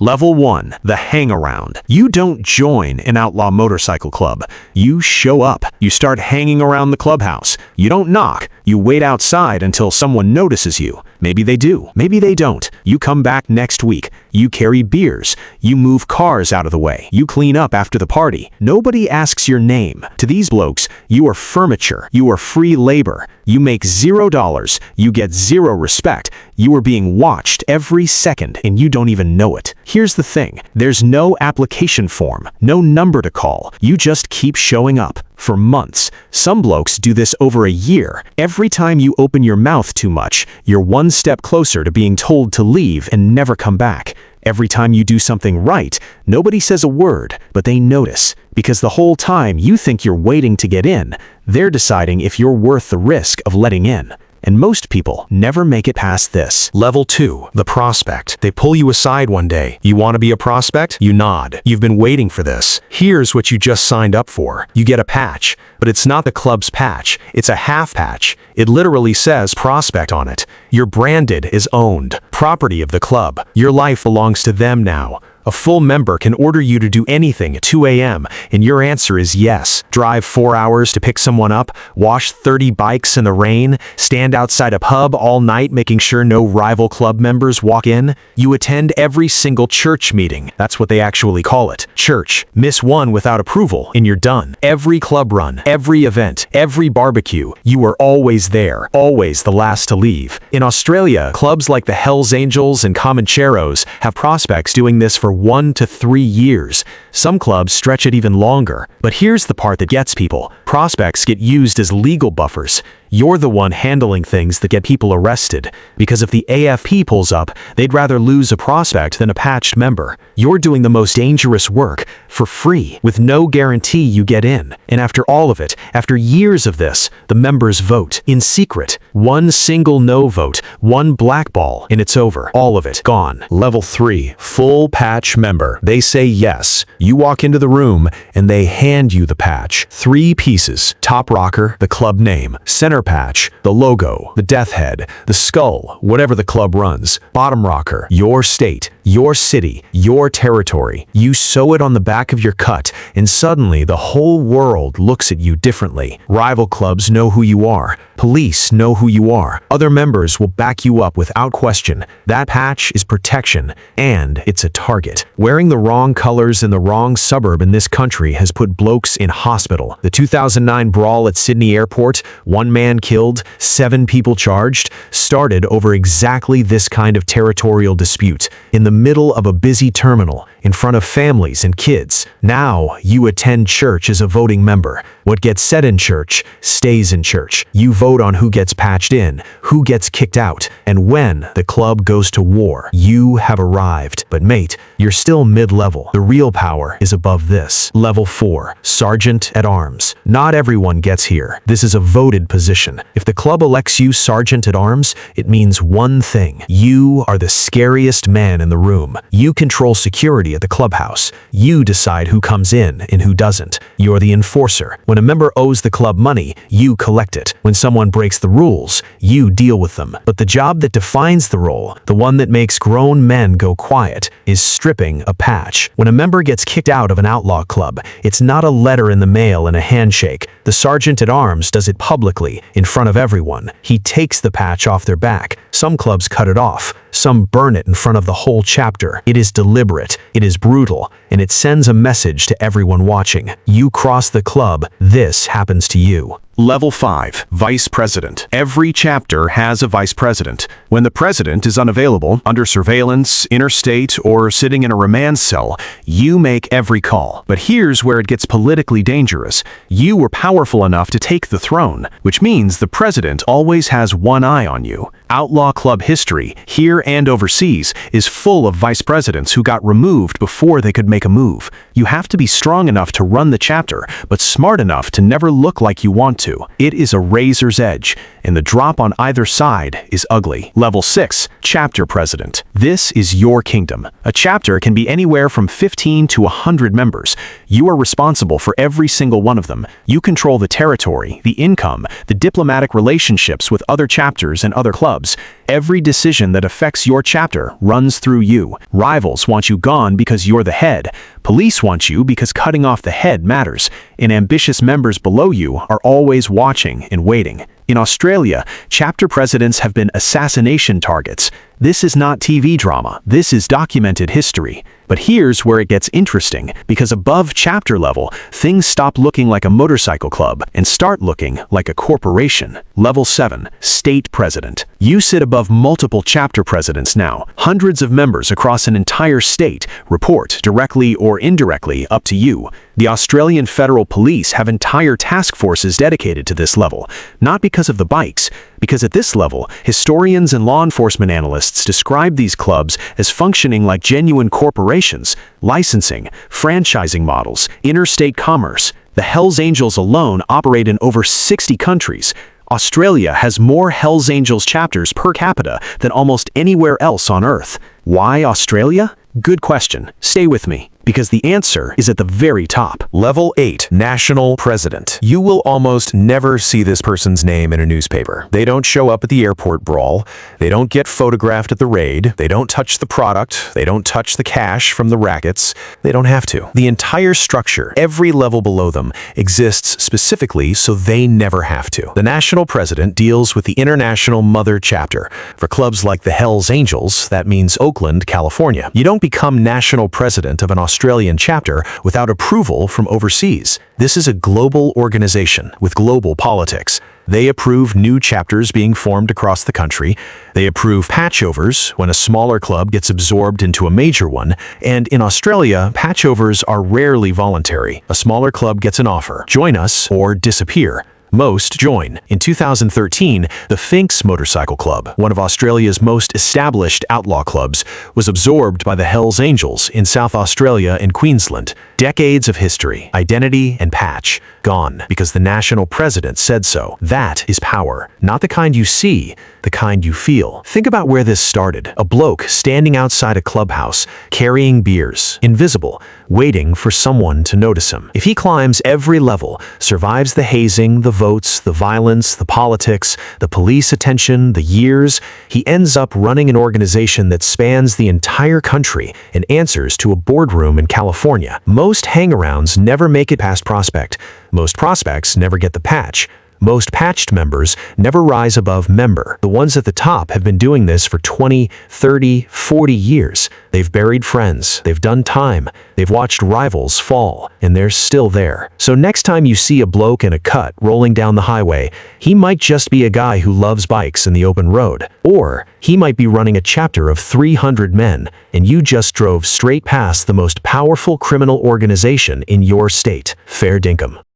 Level 1. The Hangaround. You don't join an outlaw motorcycle club. You show up. You start hanging around the clubhouse. You don't knock. You wait outside until someone notices you. Maybe they do. Maybe they don't. You come back next week. You carry beers. You move cars out of the way. You clean up after the party. Nobody asks your name. To these blokes, you are furniture. You are free labor. You make $0. You get zero respect. You are being watched every second and you don't even know it. Here's the thing. There's no application form, no number to call. You just keep showing up. For months. Some blokes do this over a year. Every time you open your mouth too much, you're one step closer to being told to leave and never come back. Every time you do something right, nobody says a word, but they notice. Because the whole time you think you're waiting to get in, they're deciding if you're worth the risk of letting in. And most people never make it past this. Level 2. The Prospect. They pull you aside one day. You want to be a prospect? You nod. You've been waiting for this. Here's what you just signed up for. You get a patch, but it's not the club's patch. It's a half patch. It literally says Prospect on it. You're branded as owned. Property of the club. Your life belongs to them now. A full member can order you to do anything at 2 a.m., and your answer is yes. Drive 4 hours to pick someone up, wash 30 bikes in the rain, stand outside a pub all night making sure no rival club members walk in. You attend every single church meeting. That's what they actually call it. Church. Miss one without approval, and you're done. Every club run, every event, every barbecue, you are always there, always the last to leave. In Australia, clubs like the Hells Angels and Comancheros have prospects doing this for 1 to 3 years. Some clubs stretch it even longer. But here's the part that gets people. Prospects get used as legal buffers. You're the one handling things that get people arrested. Because if the AFP pulls up, they'd rather lose a prospect than a patched member. You're doing the most dangerous work, for free, with no guarantee you get in. And after all of it, after years of this, the members vote, in secret. One single no vote, one blackball, and it's over. All of it, gone. Level 3. Full patch member. They say yes. You walk into the room, and they hand you the patch. 3 pieces. Top rocker, the club name. Center patch, the logo, the death head, the skull, whatever the club runs. Bottom rocker, your state, your city, your territory. You sew it on the back of your cut, and suddenly the whole world looks at you differently. Rival clubs know who you are. Police know who you are. Other members will back you up without question. That patch is protection, and it's a target. Wearing the wrong colors in the wrong suburb in this country has put blokes in hospital. The 2009 brawl at Sydney Airport, 1 man killed, 7 people charged, started over exactly this kind of territorial dispute. In the middle of a busy terminal, in front of families and kids. Now, you attend church as a voting member. What gets said in church stays in church. You vote on who gets patched in, who gets kicked out, and when the club goes to war. You have arrived. But mate, you're still mid-level. The real power is above this. Level 4. Sergeant at Arms. Not everyone gets here. This is a voted position. If the club elects you Sergeant at Arms, it means one thing. You are the scariest man in the room. You control security at the clubhouse. You decide who comes in and who doesn't. You're the enforcer. When a member owes the club money, you collect it. When someone breaks the rules, you deal with them. But the job that defines the role, the one that makes grown men go quiet, is stripping a patch. When a member gets kicked out of an outlaw club, it's not a letter in the mail and a handshake. The sergeant at arms does it publicly, in front of everyone. He takes the patch off their back. Some clubs cut it off. Some burn it in front of the whole chapter. It is deliberate, it is brutal, and it sends a message to everyone watching. You cross the club, this happens to you. Level 5. Vice President. Every chapter has a vice president. When the president is unavailable, under surveillance, interstate, or sitting in a remand cell, you make every call. But here's where it gets politically dangerous. You were powerful enough to take the throne, which means the president always has one eye on you. Outlaw club history, here and overseas, is full of vice presidents who got removed before they could make a move. You have to be strong enough to run the chapter, but smart enough to never look like you want to. It is a razor's edge, and the drop on either side is ugly. Level 6, Chapter President. This is your kingdom. A chapter can be anywhere from 15 to 100 members. You are responsible for every single one of them. You control the territory, the income, the diplomatic relationships with other chapters and other clubs. Every decision that affects your chapter runs through you. Rivals want you gone because you're the head. Police want you because cutting off the head matters. And ambitious members below you are always watching and waiting. In Australia, chapter presidents have been assassination targets. This is not TV drama. This is documented history. But here's where it gets interesting, because above chapter level, things stop looking like a motorcycle club and start looking like a corporation. Level 7, State President. You sit above multiple chapter presidents now. Hundreds of members across an entire state report, directly or indirectly, up to you. The Australian Federal Police have entire task forces dedicated to this level, not because of the bikes, because at this level, historians and law enforcement analysts describe these clubs as functioning like genuine corporations, licensing, franchising models, interstate commerce. The Hells Angels alone operate in over 60 countries. Australia has more Hells Angels chapters per capita than almost anywhere else on Earth. Why Australia? Good question. Stay with me, because the answer is at the very top. Level 8, National President. You will almost never see this person's name in a newspaper. They don't show up at the airport brawl. They don't get photographed at the raid. They don't touch the product. They don't touch the cash from the rackets. They don't have to. The entire structure, every level below them, exists specifically so they never have to. The National President deals with the International Mother Chapter. For clubs like the Hells Angels, that means Oakland, California. You don't become National President of an Australian chapter without approval from overseas. This is a global organization with global politics. They approve new chapters being formed across the country. They approve patchovers when a smaller club gets absorbed into a major one. And in Australia, patchovers are rarely voluntary. A smaller club gets an offer: join us or disappear. Most join. In 2013, the Finks Motorcycle Club, one of Australia's most established outlaw clubs, was absorbed by the Hells Angels in South Australia and Queensland. Decades of history, identity, and patch gone because the national president said so. That is power. Not the kind you see, the kind you feel. Think about where this started. A bloke standing outside a clubhouse, carrying beers, invisible, waiting for someone to notice him. If he climbs every level, survives the hazing, the votes, the violence, the politics, the police attention, the years, he ends up running an organization that spans the entire country and answers to a boardroom in California. Most hangarounds never make it past prospect. Most prospects never get the patch. Most patched members never rise above member. The ones at the top have been doing this for 20, 30, 40 years. They've buried friends, they've done time, they've watched rivals fall, and they're still there. So next time you see a bloke in a cut rolling down the highway, he might just be a guy who loves bikes in the open road. Or he might be running a chapter of 300 men, and you just drove straight past the most powerful criminal organization in your state. Fair dinkum.